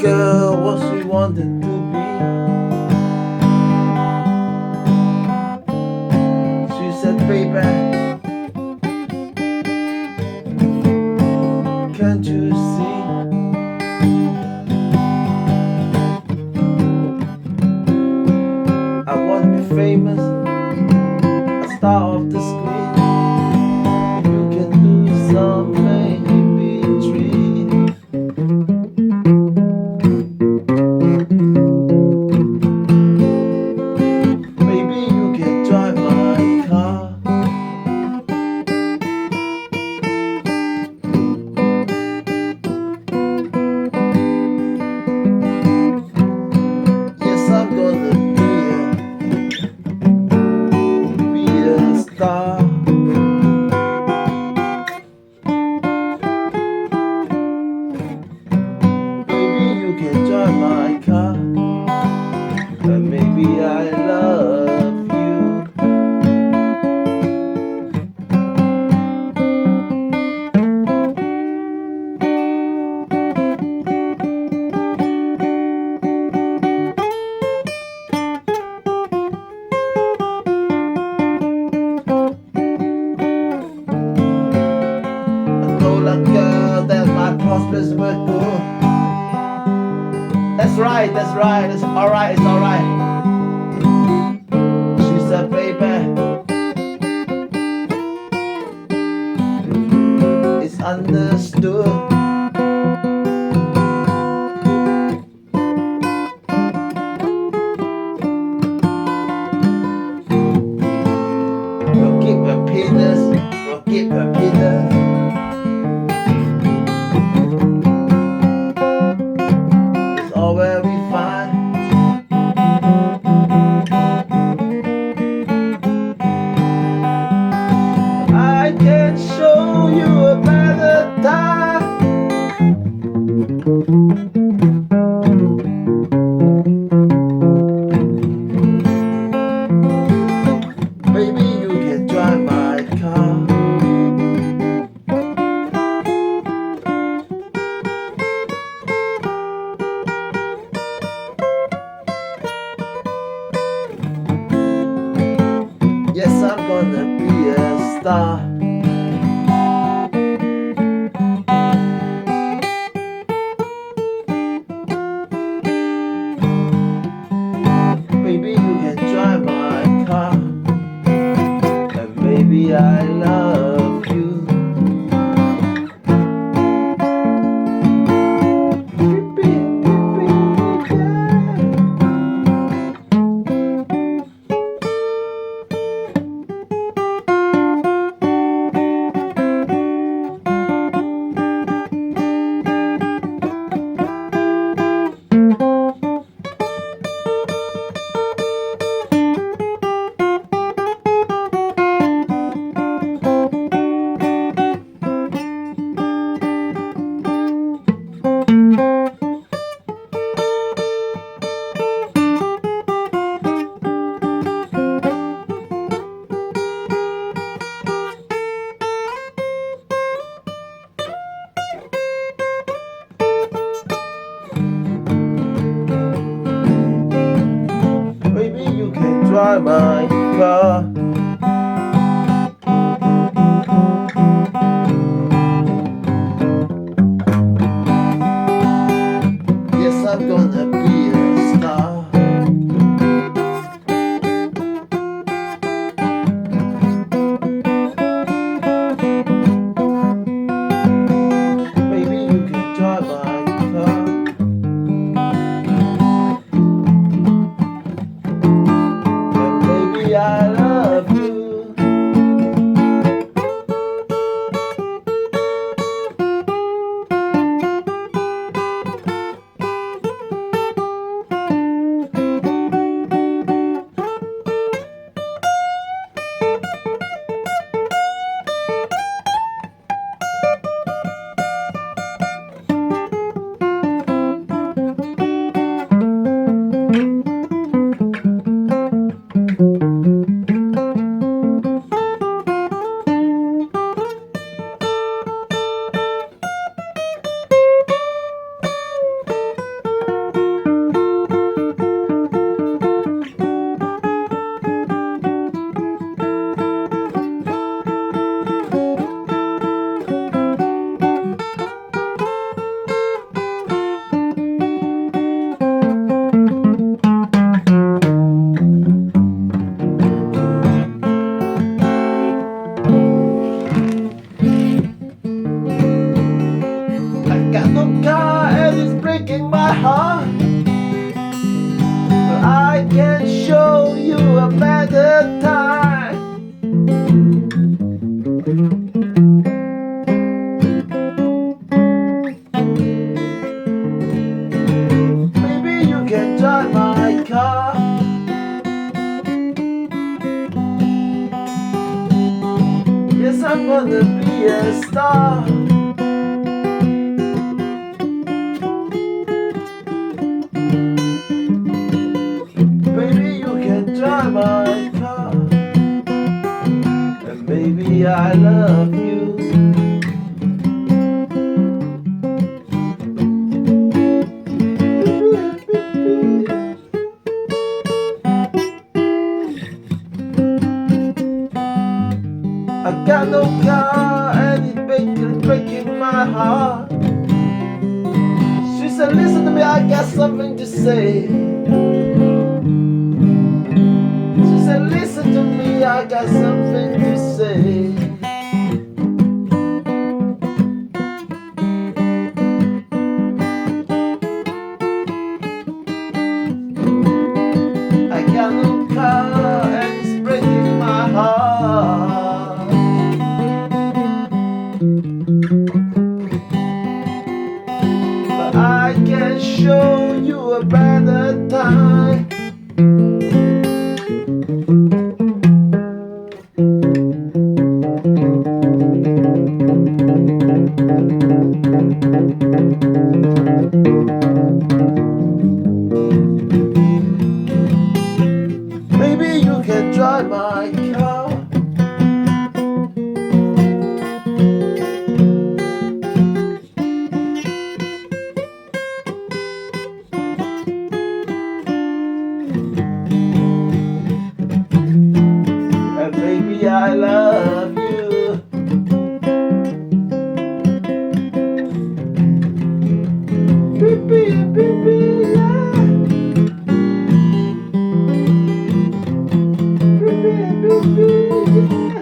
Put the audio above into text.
girl what she wanted to be. She said, baby, can't you see? I want to be famous, a star of the screen. You can do some maybe dream. Maybe you can drive my car. Yes, I'm gonna be a star. Maybe you can drive my car, and maybe I love you. I told a girl that my prospects were good. That's right, it's alright, it's alright. She said, baby, it's understood. We'll keep her penis, we'll keep her penis. It's all very fine. I can show you a better time. Maybe you can drive my car. Yes, I'm gonna be a star. Maybe you can drive my car, and maybe I love you. Maybe you can drive my car. Yes, I'm gonna be a star. Maybe you can drive my car. And maybe no car and it's breaking my heart, but I can show you a better time. Maybe you can drive my car. Yes, I'm gonna be a star. Baby, you can drive my car, and baby, I love you. I got no car and it's breaking my heart. She said, listen to me, I got something to say. She said, listen to me, I got something to say. I got no car and it's breaking my heart, but I can show you a better time. Maybe you can drive my car. And baby, I love you. Baby, baby, yeah. Baby, baby, yeah.